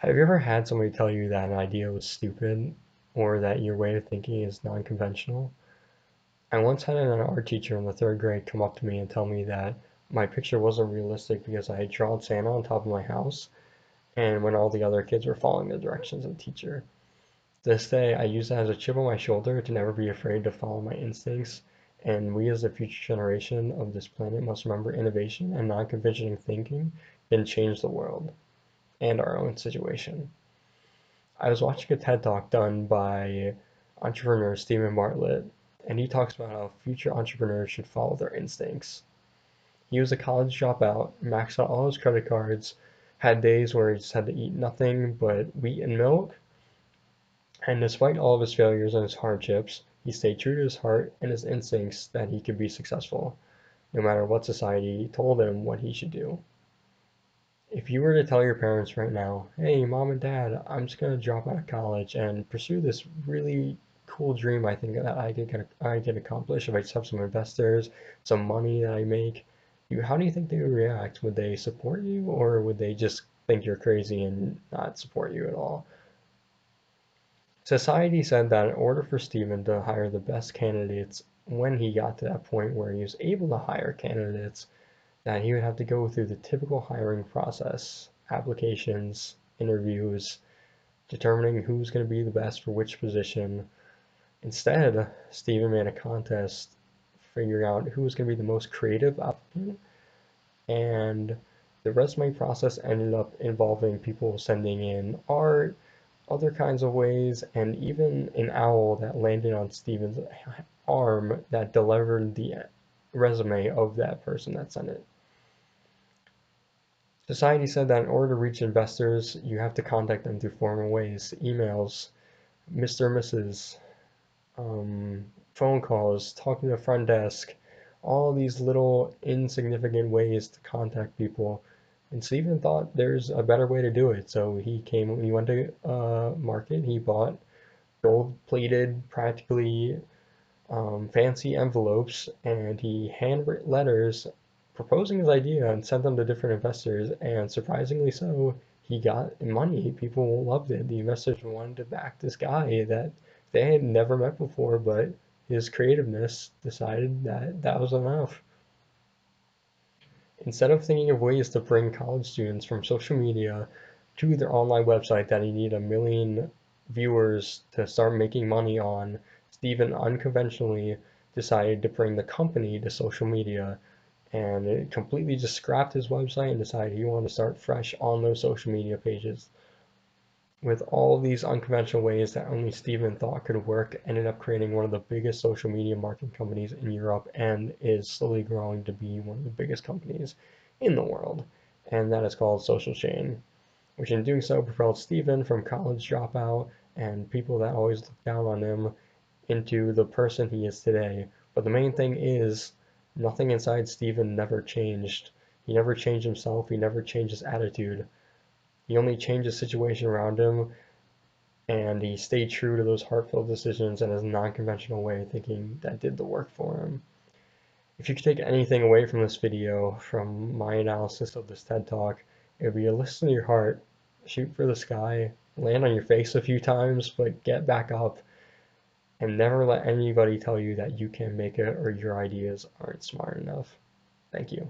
Have you ever had somebody tell you that an idea was stupid or that your way of thinking is non-conventional? I once had an art teacher in the third grade come up to me and tell me that my picture wasn't realistic because I had drawn Santa on top of my house and when all the other kids were following the directions of the teacher. This day, I use that as a chip on my shoulder to never be afraid to follow my instincts, and we as the future generation of this planet must remember innovation and non-conventional thinking can change the world and our own situation. I was watching a TED Talk done by entrepreneur Stephen Bartlett, and he talks about how future entrepreneurs should follow their instincts. He was a college dropout, maxed out all his credit cards, had days where he just had to eat nothing but wheat and milk, and despite all of his failures and his hardships, he stayed true to his heart and his instincts that he could be successful, no matter what society told him what he should do. If you were to tell your parents right now, hey, mom and dad, I'm just going to drop out of college and pursue this really cool dream I think that I could accomplish if I just have some investors, some money that I make, how do you think they would react? Would they support you or would they just think you're crazy and not support you at all? Society said that in order for Stephen to hire the best candidates when he got to that point where he was able to hire candidates, that he would have to go through the typical hiring process, applications, interviews, determining who's going to be the best for which position. Instead, Stephen made a contest figuring out who was going to be the most creative applicant, and the resume process ended up involving people sending in art, other kinds of ways, and even an owl that landed on Stephen's arm that delivered the resume of that person that sent it. Society said that in order to reach investors, you have to contact them through formal ways, emails, Mr. and Mrs., phone calls, talking to the front desk, all these little insignificant ways to contact people. And Stephen thought there's a better way to do it. So he went to market, he bought gold-plated, practically fancy envelopes, and he handwritten letters proposing his idea and sent them to different investors. And surprisingly so, he got money. People loved it. The investors wanted to back this guy that they had never met before, but his creativeness decided that that was enough. Instead of thinking of ways to bring college students from social media to their online website that he need a million viewers to start making money on, Stephen unconventionally decided to bring the company to social media and it completely just scrapped his website and decided he wanted to start fresh on those social media pages. With all these unconventional ways that only Stephen thought could work, ended up creating one of the biggest social media marketing companies in Europe and is slowly growing to be one of the biggest companies in the world. And that is called Social Chain, which in doing so propelled Stephen from college dropout and people that always looked down on him into the person he is today. But the main thing is, nothing inside Stephen never changed. He never changed himself, he never changed his attitude. He only changed the situation around him and he stayed true to those heartfelt decisions and his non-conventional way of thinking that did the work for him. If you could take anything away from this video, from my analysis of this TED Talk, it would be to listen to your heart, shoot for the sky, land on your face a few times, but get back up, and never let anybody tell you that you can't make it or your ideas aren't smart enough. Thank you.